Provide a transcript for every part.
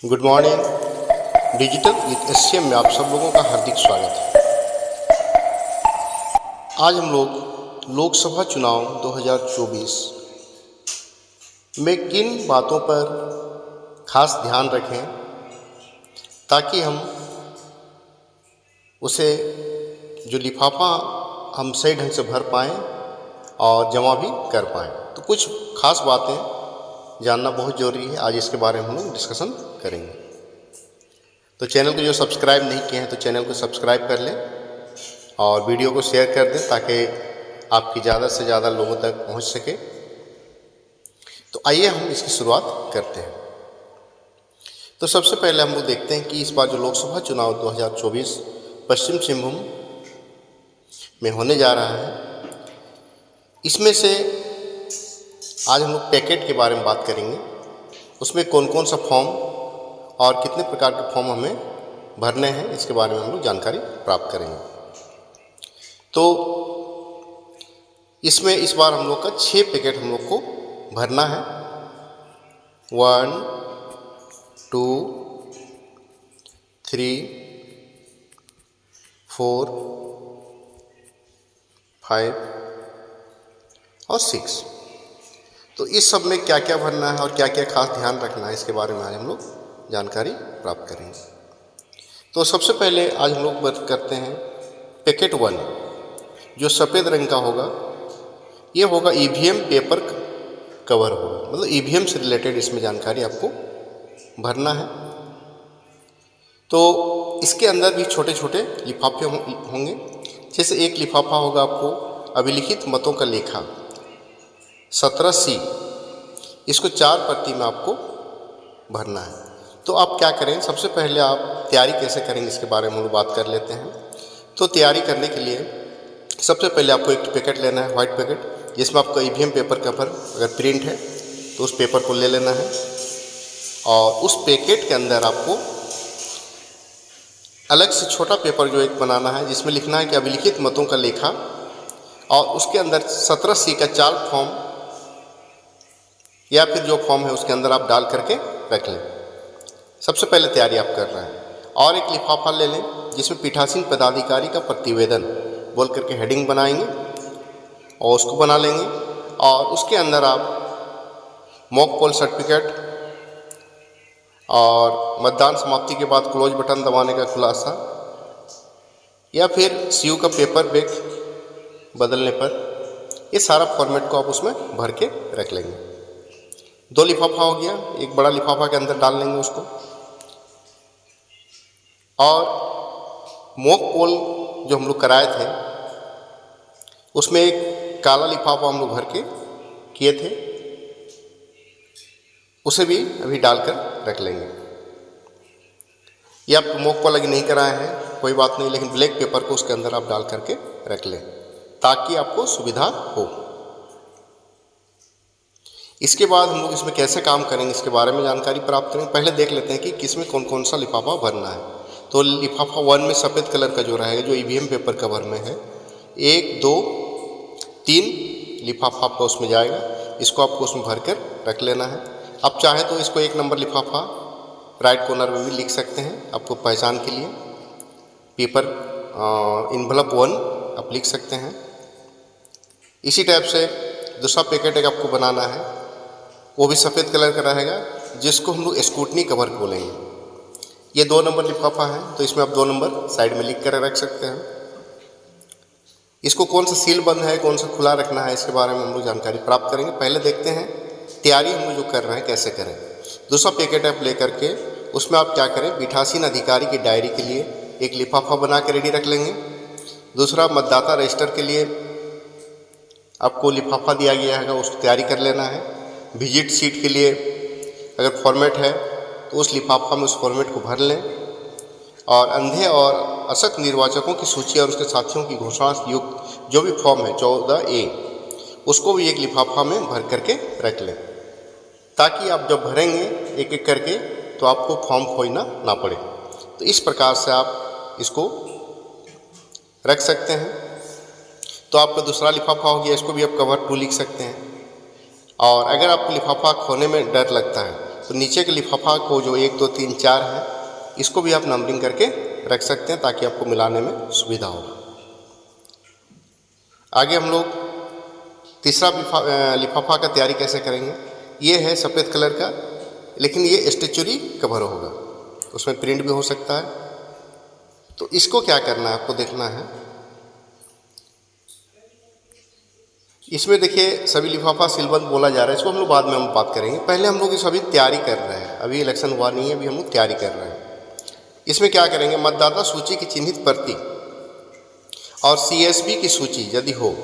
Good morning. Digital with SCM में आप सब लोगों का हार्दिक स्वागत है। आज हम लोग लोकसभा चुनाव 2024 में किन बातों पर खास ध्यान रखें ताकि हम उसे जो लिफाफा हम सही ढंग से भर पाएँ और जमा भी कर पाएँ। तो कुछ खास बातें जानना बहुत ज़रूरी है। आज इसके बारे में हम लोग डिस्कशन करेंगे। तो चैनल को जो सब्सक्राइब नहीं किए हैं तो चैनल को सब्सक्राइब कर लें और वीडियो को शेयर कर दें ताकि आपकी ज़्यादा से ज़्यादा लोगों तक पहुंच सके। तो आइए हम इसकी शुरुआत करते हैं। तो सबसे पहले हम लोग देखते हैं कि इस बार जो लोकसभा चुनाव 2024 पश्चिम सिंहभूम में होने जा रहा है, इसमें से आज हम लोग पैकेट के बारे में बात करेंगे। उसमें कौन कौन सा फॉर्म और कितने प्रकार के फॉर्म हमें भरने हैं, इसके बारे में हम लोग जानकारी प्राप्त करेंगे। तो इसमें इस बार हम लोग का 6 पैकेट हम लोग को भरना है। 1 2 3 4 5 और 6। तो इस सब में क्या क्या भरना है और क्या क्या खास ध्यान रखना है, इसके बारे में आज हम लोग जानकारी प्राप्त करेंगे। तो सबसे पहले आज हम लोग बात करते हैं पैकेट 1, जो सफ़ेद रंग का होगा। ये होगा ईवीएम पेपर कवर होगा, मतलब ईवीएम से रिलेटेड इसमें जानकारी आपको भरना है। तो इसके अंदर भी छोटे छोटे लिफाफे होंगे। जैसे एक लिफाफा होगा आपको अभिलिखित मतों का लेखा 17C, इसको 4 प्रति में आपको भरना है। तो आप क्या करें, सबसे पहले आप तैयारी कैसे करेंगे इसके बारे में हम लोग बात कर लेते हैं। तो तैयारी करने के लिए सबसे पहले आपको एक पैकेट लेना है, वाइट पैकेट, जिसमें आपका ईवीएम पेपर कवर अगर प्रिंट है तो उस पेपर को ले लेना है। और उस पैकेट के अंदर आपको अलग से छोटा पेपर जो एक बनाना है, जिसमें लिखना है कि अभिलिखित मतों का लेखा, और उसके अंदर 17C का 4 फॉर्म या फिर जो फॉर्म है उसके अंदर आप डाल करके रख लें। सबसे पहले तैयारी आप कर रहे हैं। और एक लिफाफा ले लें जिसमें पीठासीन पदाधिकारी का प्रतिवेदन बोल करके हेडिंग बनाएंगे और उसको बना लेंगे। और उसके अंदर आप मॉक पोल सर्टिफिकेट और मतदान समाप्ति के बाद क्लोज बटन दबाने का खुलासा, या फिर सीयू का पेपर बैग बदलने पर, ये सारा फॉर्मेट को आप उसमें भर के रख लेंगे। 2 लिफाफा हो गया, एक बड़ा लिफाफा के अंदर डाल लेंगे उसको। और मॉक पोल जो हम लोग कराए थे उसमें एक काला लिफाफा हम लोग भर के किए थे, उसे भी अभी डालकर रख लेंगे। ये आप मॉक पोल अभी नहीं कराए हैं कोई बात नहीं, लेकिन ब्लैक पेपर को उसके अंदर आप डाल करके रख लें ताकि आपको सुविधा हो। इसके बाद हम लोग इसमें कैसे काम करेंगे इसके बारे में जानकारी प्राप्त करेंगे। पहले देख लेते हैं कि किसमें कौन कौन सा लिफाफा भरना है। तो लिफाफा 1 में सफ़ेद कलर का जो रहेगा, जो ईवीएम पेपर कवर में है, 1 2 3 लिफाफा आपका उसमें जाएगा। इसको आपको उसमें भर कर रख लेना है। आप चाहे तो इसको 1 नंबर लिफाफा राइट कॉर्नर में भी लिख सकते हैं, आपको पहचान के लिए पेपर इन्वलप 1 आप लिख सकते हैं। इसी टाइप से दूसरा पैकेट एक आपको बनाना है, वो भी सफ़ेद कलर का रहेगा, जिसको हम लोग स्कूटनी कवर बोलेंगे। ये 2 नंबर लिफाफा है, तो इसमें आप 2 नंबर साइड में लिख कर रख सकते हैं। इसको कौन सा सील बंद है, कौन सा खुला रखना है, इसके बारे में हम लोग जानकारी प्राप्त करेंगे। पहले देखते हैं तैयारी हम लोग जो कर रहे हैं कैसे करें। दूसरा पैकेट आप ले करके उसमें आप क्या करें, पीठासीन अधिकारी की डायरी के लिए एक लिफाफा बना के रेडी रख लेंगे। दूसरा मतदाता रजिस्टर के लिए आपको लिफाफा दिया गया है, उसकी तैयारी कर लेना है। विजिट सीट के लिए अगर फॉर्मेट है तो उस लिफाफा में उस फॉर्मेट को भर लें। और अंधे और असक्त निर्वाचकों की सूची और उसके साथियों की घोषणा युक्त जो भी फॉर्म है 14A, उसको भी एक लिफाफा में भर करके रख लें ताकि आप जब भरेंगे एक एक करके तो आपको फॉर्म खोजना ना पड़े। तो इस प्रकार से आप इसको रख सकते हैं। तो आपका दूसरा लिफाफा हो गया, इसको भी आप कवर 2 लिख सकते हैं। और अगर आपको लिफाफा खोने में डर लगता है तो नीचे के लिफाफा को जो 1 2 3 4 है इसको भी आप नंबरिंग करके रख सकते हैं ताकि आपको मिलाने में सुविधा हो। आगे हम लोग तीसरा लिफाफा का तैयारी कैसे करेंगे। ये है सफ़ेद कलर का, लेकिन ये स्टेचुरी कवर होगा, उसमें प्रिंट भी हो सकता है। तो इसको क्या करना है आपको देखना है। इसमें देखिए सभी लिफाफा सीलबंद बोला जा रहा है, इसको हम लोग बाद में हम बात करेंगे। पहले हम लोग इस अभी तैयारी कर रहे हैं, अभी इलेक्शन हुआ नहीं है, अभी हम लोग तैयारी कर रहे हैं। इसमें क्या करेंगे, मतदाता सूची की चिन्हित प्रति और CSV की सूची यदि हो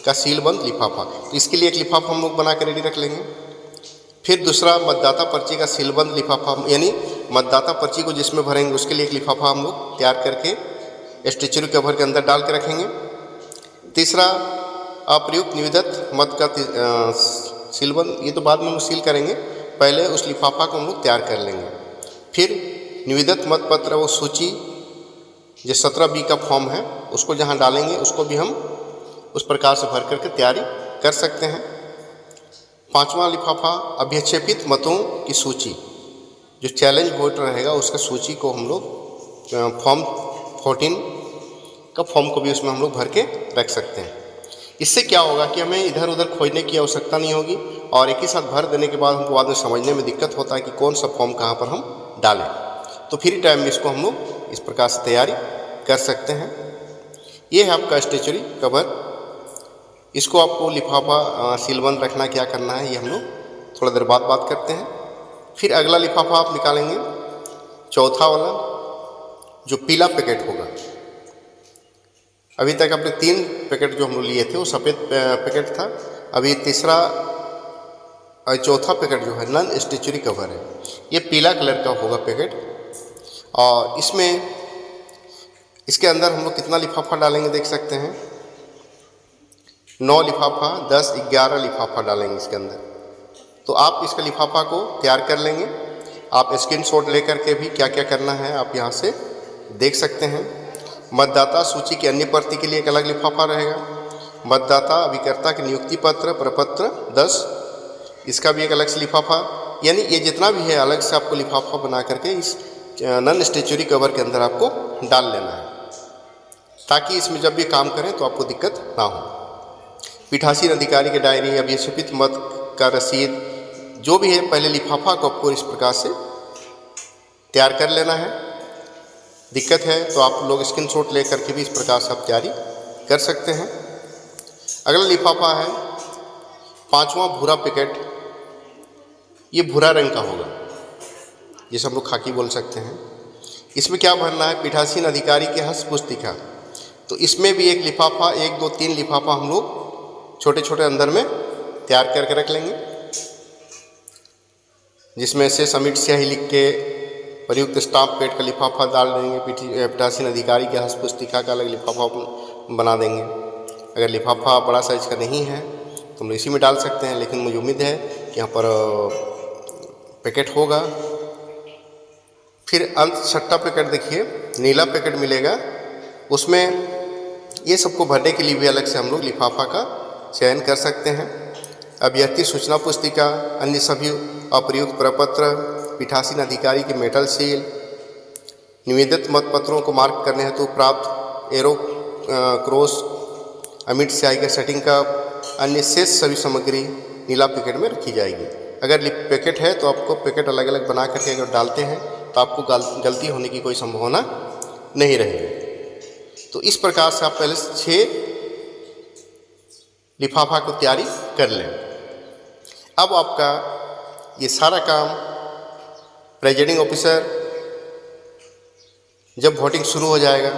का सीलबंद लिफाफा, तो इसके लिए एक लिफाफा हम लोग बना कर रेडी रख लेंगे। फिर दूसरा मतदाता पर्ची का सीलबंद लिफाफा, यानी मतदाता पर्ची को जिसमें भरेंगे उसके लिए एक लिफाफा हम लोग तैयार करके स्टेचुरी कवर के अंदर डाल के रखेंगे। तीसरा अप्रयुक्त निविदत मत का सीलबंद, ये तो बाद में हम सील करेंगे, पहले उस लिफाफा को हम लोग तैयार कर लेंगे। फिर निविदत मत पत्र वो सूची जो 17B का फॉर्म है उसको जहाँ डालेंगे उसको भी हम उस प्रकार से भर करके तैयारी कर सकते हैं। पांचवा लिफाफा अभ्यक्षेपित मतों की सूची, जो चैलेंज वोट रहेगा उसका सूची को हम लोग फॉर्म 14 का फॉर्म को भी उसमें हम लोग भर के रख सकते हैं। इससे क्या होगा कि हमें इधर उधर खोजने की आवश्यकता नहीं होगी और एक ही साथ भर देने के बाद हमको बाद में समझने में दिक्कत होता है कि कौन सा फॉर्म कहाँ पर हम डालें। तो फ्री टाइम में इसको हम लोग इस प्रकार से तैयारी कर सकते हैं। ये है आपका स्टेचुरी कवर। इसको आपको लिफाफा सीलबंद रखना क्या करना है ये हम लोग थोड़ा देर बाद बात करते हैं। फिर अगला लिफाफा आप निकालेंगे, चौथा वाला जो पीला पैकेट होगा। अभी तक आपने 3 पैकेट जो हम लोग लिए थे वो सफ़ेद पैकेट था, अभी तीसरा चौथा पैकेट जो है नन स्टेचुरी कवर है, ये पीला कलर का होगा पैकेट। और इसमें इसके अंदर हम लोग कितना लिफाफा डालेंगे देख सकते हैं, 9 लिफाफा 10 11 लिफाफा डालेंगे इसके अंदर। तो आप इसके लिफाफा को तैयार कर लेंगे। आप स्क्रीनशॉट लेकर के भी क्या क्या करना है आप यहाँ से देख सकते हैं। मतदाता सूची की अन्य प्रति के लिए एक अलग लिफाफा रहेगा। मतदाता अभिकर्ता के नियुक्ति पत्र प्रपत्र 10, इसका भी एक अलग से लिफाफा, यानी ये जितना भी है अलग से आपको लिफाफा बना करके इस नन स्टेचुरी कवर के अंदर आपको डाल लेना है, ताकि इसमें जब भी काम करें तो आपको दिक्कत ना हो। पीठासीन अधिकारी की डायरी, अभिक्षेपित मत का रसीद, जो भी है पहले लिफाफा को आपको इस प्रकार से तैयार कर लेना है। दिक्कत है तो आप लोग स्क्रीनशॉट ले करके भी इस प्रकार से आप तैयारी कर सकते हैं। अगला लिफाफा है 5वां भूरा पैकेट। ये भूरा रंग का होगा, जिसे हम लोग खाकी बोल सकते हैं। इसमें क्या भरना है, पीठासीन अधिकारी के हस्त पुस्तिका। तो इसमें भी एक लिफाफा 1 2 3 लिफाफा हम लोग छोटे छोटे अंदर में तैयार करके रख लेंगे, जिसमें से समिट स्याही लिख के प्रयुक्त स्टाम्प पेड का लिफाफा डाल देंगे। पीठासीन अधिकारी के हस्त पुस्तिका का अलग लिफाफा बना देंगे। अगर लिफाफा बड़ा साइज का नहीं है तो हम लोग इसी में डाल सकते हैं, लेकिन मुझे उम्मीद है कि यहाँ पर पैकेट होगा। फिर अंत 6ठा पैकेट देखिए, नीला पैकेट मिलेगा, उसमें ये सबको भरने के लिए भी अलग से हम लोग लिफाफा का चयन कर सकते हैं। अभ्यर्थी सूचना पुस्तिका, अन्य सभी अप्रयुक्त प्रपत्र, पीठासीन अधिकारी के मेटल सील, निवेदित मत पत्रों को मार्क करने हेतु प्राप्त एरो क्रॉस, अमिट स्याही का सेटिंग कप, अन्य शेष सभी सामग्री नीला पैकेट में रखी जाएगी। अगर पैकेट है तो आपको पैकेट अलग अलग बना करके अगर डालते हैं तो आपको गलती होने की कोई संभावना नहीं रहेगी। तो इस प्रकार से आप पहले 6 लिफाफा को तैयारी कर लें। अब आपका ये सारा काम प्रेजाइडिंग ऑफिसर जब वोटिंग शुरू हो जाएगा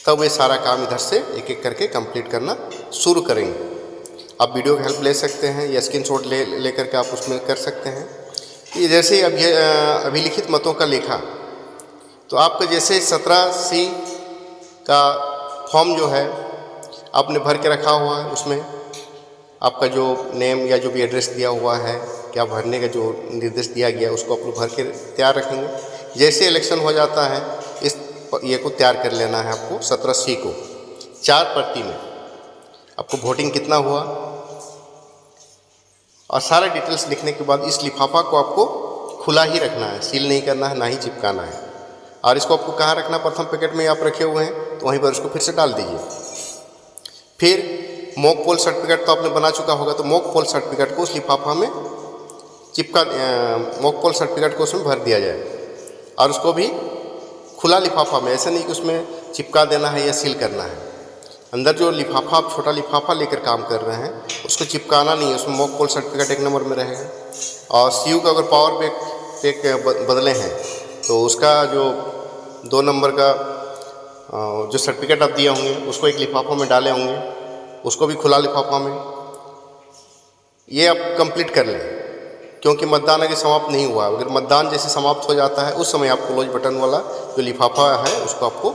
तब ये सारा काम इधर से एक एक करके कंप्लीट करना शुरू करेंगे। आप वीडियो की हेल्प ले सकते हैं या स्क्रीनशॉट ले करके आप उसमें कर सकते हैं। ये जैसे अभिलिखित मतों का लेखा, तो आपका जैसे 17C का फॉर्म जो है आपने भर के रखा हुआ है, उसमें आपका जो नेम या जो भी एड्रेस दिया हुआ है, क्या भरने का जो निर्देश दिया गया उसको आप लोग भर के तैयार रखेंगे। जैसे इलेक्शन हो जाता है इस ये को तैयार कर लेना है आपको। 17C को 4 प्रति में आपको वोटिंग कितना हुआ, और सारे डिटेल्स लिखने के बाद इस लिफाफा को आपको खुला ही रखना है, सील नहीं करना है, ना ही चिपकाना है। और इसको आपको कहाँ रखना, प्रथम पैकेट में आप रखे हुए हैं तो वहीं पर उसको फिर से डाल दीजिए। फिर मॉक पोल सर्टिफिकेट तो आपने बना चुका होगा, तो मॉक पोल सर्टिफिकेट को उस लिफाफा में चिपका, मॉक पोल सर्टिफिकेट को उसमें भर दिया जाए और उसको भी खुला लिफाफा में, ऐसा नहीं कि उसमें चिपका देना है या सील करना है। अंदर जो लिफाफा, आप छोटा लिफाफा लेकर काम कर रहे हैं उसको चिपकाना नहीं है, उसमें मॉक पोल सर्टिफिकेट 1 नंबर में रहेगा। और सीयू का अगर पावर पैक बदले हैं तो उसका जो 2 नंबर का जो सर्टिफिकेट आप दिए होंगे उसको एक लिफाफा में डाले होंगे, उसको भी खुला लिफाफा में। ये आप कंप्लीट कर लें, क्योंकि मतदान अभी समाप्त नहीं हुआ। अगर मतदान जैसे समाप्त हो जाता है उस समय आप क्लोज बटन वाला जो लिफाफा है उसको आपको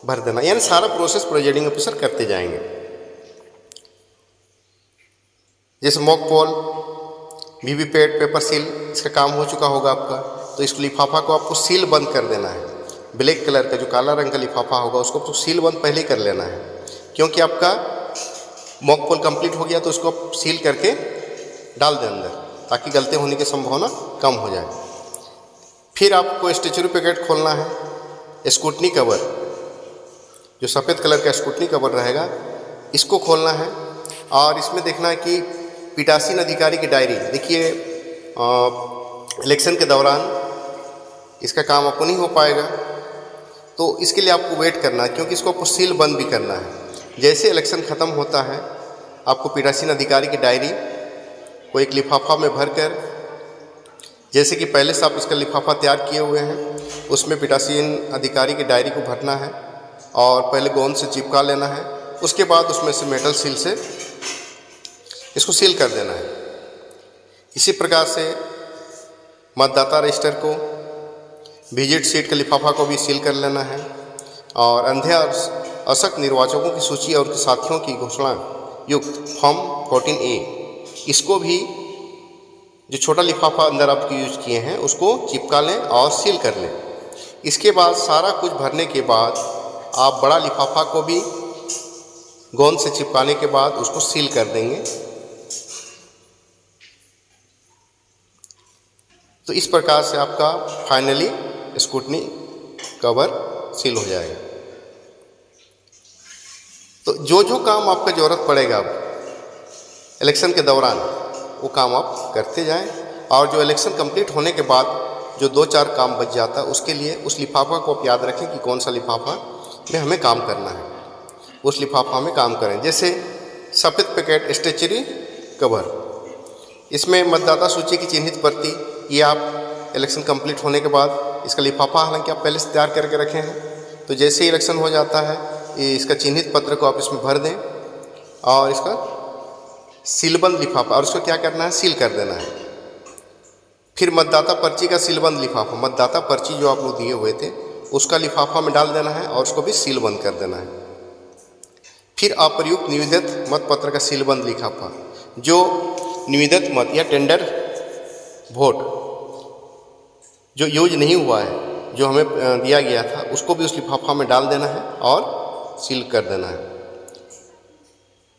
भर देना, यानी सारा प्रोसेस प्रिजाइडिंग ऑफिसर करते जाएंगे। जैसे mock poll, VVPAT, paper seal, इसका काम हो चुका होगा आपका, तो इस लिफाफा को आपको सील बंद कर देना है। ब्लैक कलर का जो काला रंग का लिफाफा होगा उसको तो सील बंद पहले ही कर लेना है, क्योंकि आपका मॉक पोल कंप्लीट हो गया तो उसको आप सील करके डाल दें अंदर, ताकि गलती होने की संभावना कम हो जाए। फिर आपको स्टेचुरी पैकेट खोलना है। स्कूटनी कवर, जो सफ़ेद कलर का स्कूटनी कवर रहेगा, इसको खोलना है और इसमें देखना है कि पीठासीन अधिकारी की डायरी। देखिए इलेक्शन के दौरान इसका काम आपको नहीं हो पाएगा, तो इसके लिए आपको वेट करना है, क्योंकि इसको आपको सील बंद भी करना है। जैसे इलेक्शन ख़त्म होता है आपको पीठासीन अधिकारी की डायरी को एक लिफाफा में भरकर, जैसे कि पहले से आप इसका लिफाफा तैयार किए हुए हैं, उसमें पीठासीन अधिकारी की डायरी को भरना है और पहले गोंद से चिपका लेना है। उसके बाद उसमें से मेटल सील से इसको सील कर देना है। इसी प्रकार से मतदाता रजिस्टर को, विजिट सीट के लिफाफा को भी सील कर लेना है और अंधे और असक्त निर्वाचकों की सूची और उनके साथियों की घोषणा युक्त फॉर्म 14A, इसको भी जो छोटा लिफाफा अंदर आप यूज किए हैं उसको चिपका लें और सील कर लें। इसके बाद सारा कुछ भरने के बाद आप बड़ा लिफाफा को भी गोंद से चिपकाने के बाद उसको सील कर देंगे। तो इस प्रकार से आपका फाइनली स्कूटनी कवर सील हो जाएगा। तो जो जो काम आपका ज़रूरत पड़ेगा अब इलेक्शन के दौरान, वो काम आप करते जाएं और जो इलेक्शन कंप्लीट होने के बाद जो 2-4 काम बच जाता है उसके लिए उस लिफाफा को आप याद रखें कि कौन सा लिफाफा में हमें काम करना है, उस लिफाफा में काम करें। जैसे सफ़ेद पैकेट स्टेचरी कवर, इसमें मतदाता सूची की चिन्हित प्रति, ये आप इलेक्शन कंप्लीट होने के बाद इसका लिफाफा हालांकि आप पहले से तैयार करके रखे हैं, तो जैसे ही इलेक्शन हो जाता है इसका चिन्हित पत्र को आप इसमें भर दें और इसका सीलबंद लिफाफा, और उसको क्या करना है, सील कर देना है। फिर मतदाता पर्ची का सीलबंद लिफाफा, मतदाता पर्ची जो आप लोग दिए हुए थे उसका लिफाफा में डाल देना है और उसको भी सील बंद कर देना है। फिर अप्रयुक्त निवेदित मत पत्र का सीलबंद लिफाफा, जो निवेदित मत या टेंडर वोट जो यूज नहीं हुआ है, जो हमें दिया गया था, उसको भी उस लिफाफा में डाल देना है और सील कर देना है।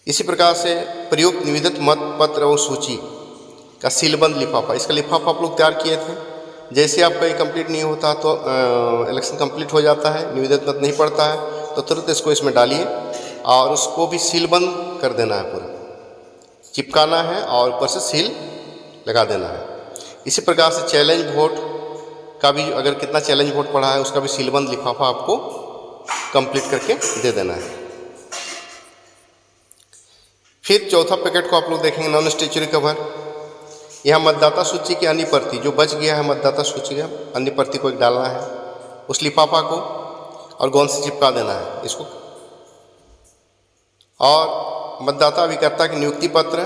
इसी प्रकार से प्रयुक्त निवेदित मत पत्र और सूची का सीलबंद लिफाफा, इसका लिफाफा आप लोग तैयार किए थे। जैसे आपका ये कंप्लीट नहीं होता तो इलेक्शन कंप्लीट हो जाता है, निवेदित मत नहीं पड़ता है, तो तुरंत इसको इसमें डालिए और उसको भी सीलबंद कर देना है, पूरा चिपकाना है और ऊपर से सील लगा देना है। इसी प्रकार से चैलेंज वोट का भी, अगर कितना चैलेंज वोट पड़ा है उसका भी सीलबंद लिफाफा आपको कंप्लीट करके दे देना है। फिर चौथा पैकेट को आप लोग देखेंगे नॉन स्टेचुरी कवर। यहाँ मतदाता सूची की अन्य प्रति जो बच गया है, मतदाता सूची का अन्य प्रति को एक डालना है उस लिफाफा को और गोंद से चिपका देना है इसको। और मतदाता अभिकर्ता की नियुक्ति पत्र,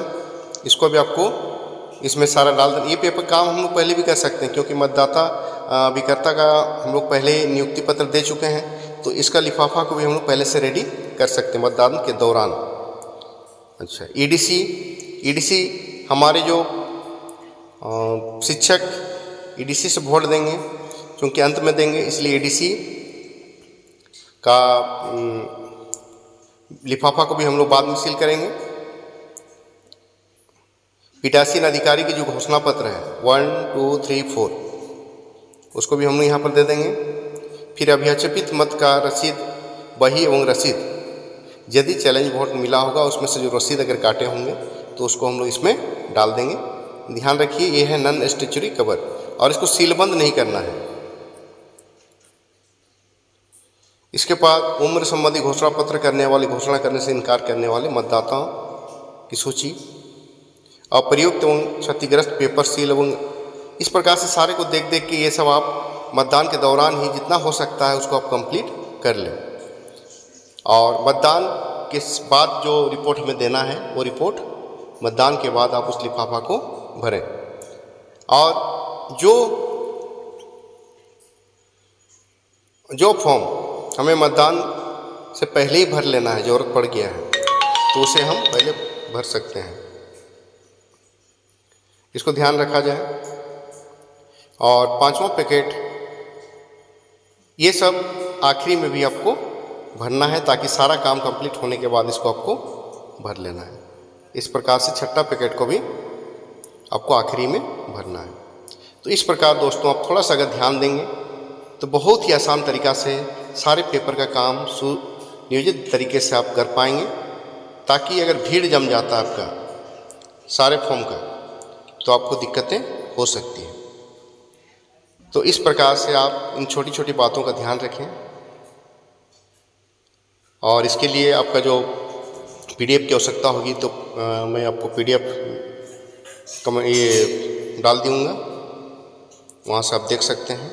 इसको भी आपको इसमें सारा डाल देना। ये पेपर काम हम लोग पहले भी कर सकते हैं, क्योंकि मतदाता अभिकर्ता का हम लोग पहले नियुक्ति पत्र दे चुके हैं, तो इसका लिफाफा को भी हम लोग पहले से रेडी कर सकते हैं मतदान के दौरान। अच्छा, ईडीसी हमारे जो शिक्षक ईडीसी से वोट देंगे, क्योंकि अंत में देंगे, इसलिए ईडीसी का लिफाफा को भी हम लोग बाद में सील करेंगे। पीठासीन अधिकारी की जो घोषणा पत्र है 1, 2, 3, 4 उसको भी हम यहाँ पर दे देंगे। फिर अभ्याचपित मत का रसीद, बही एवं रसीद, यदि चैलेंज वोट मिला होगा उसमें से जो रसीद अगर काटे होंगे तो उसको हम लोग इसमें डाल देंगे। ध्यान रखिए ये है नॉन स्टैच्यूटरी कवर और इसको सीलबंद नहीं करना है। इसके बाद उम्र संबंधी घोषणा पत्र करने वाले, घोषणा करने से इनकार करने वाले मतदाताओं की सूची, अप्रयुक्त एवं क्षतिग्रस्त पेपर सील एवं इस प्रकार से सारे को देख देख के ये सब आप मतदान के दौरान ही जितना हो सकता है उसको आप कंप्लीट कर लें। और मतदान के बाद जो रिपोर्ट हमें देना है वो रिपोर्ट मतदान के बाद आप उस लिफाफा को भरें। और जो फॉर्म हमें मतदान से पहले ही भर लेना है, ज़रूरत पड़ गया है तो उसे हम पहले भर सकते हैं, इसको ध्यान रखा जाए। और 5वां पैकेट ये सब आखिरी में भी आपको भरना है ताकि सारा काम कंप्लीट होने के बाद इसको आपको भर लेना है। इस प्रकार से 6ठा पैकेट को भी आपको आखिरी में भरना है। तो इस प्रकार दोस्तों आप थोड़ा सा अगर ध्यान देंगे तो बहुत ही आसान तरीक़ा से सारे पेपर का काम सुनियोजित तरीके से आप कर पाएंगे, ताकि अगर भीड़ जम जाता है आपका सारे फॉर्म का तो आपको दिक्कतें हो सकती हैं। तो इस प्रकार से आप इन छोटी छोटी बातों का ध्यान रखें। और इसके लिए आपका जो PDF की आवश्यकता होगी तो मैं आपको PDF ये डाल दूँगा, वहाँ से आप देख सकते हैं।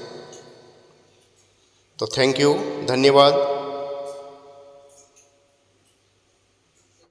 तो थैंक यू, धन्यवाद।